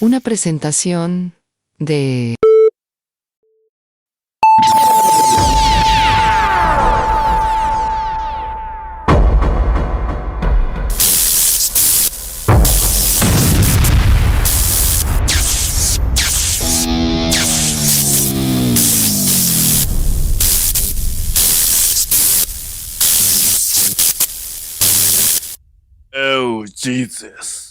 Una presentación de... Oh, Jesus.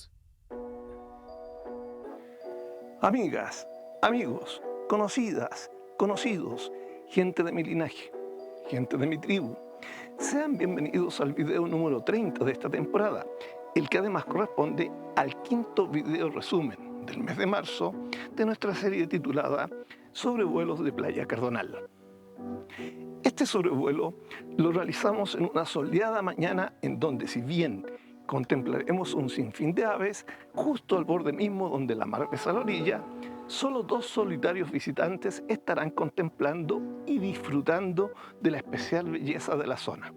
Amigas, amigos, conocidas, conocidos, gente de mi linaje, gente de mi tribu, sean bienvenidos al video número 30 de esta temporada, el que además corresponde al quinto video resumen del mes de marzo de nuestra serie titulada Sobrevuelos de Playa Cardonal. Este sobrevuelo lo realizamos en una soleada mañana en donde, si bien contemplaremos un sinfín de aves, justo al borde mismo donde la mar besa la orilla, solo 2 solitarios visitantes estarán contemplando y disfrutando de la especial belleza de la zona.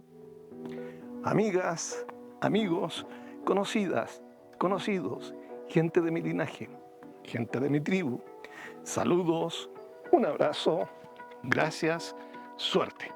Amigas, amigos, conocidas, conocidos, gente de mi linaje, gente de mi tribu, saludos, un abrazo, gracias, suerte.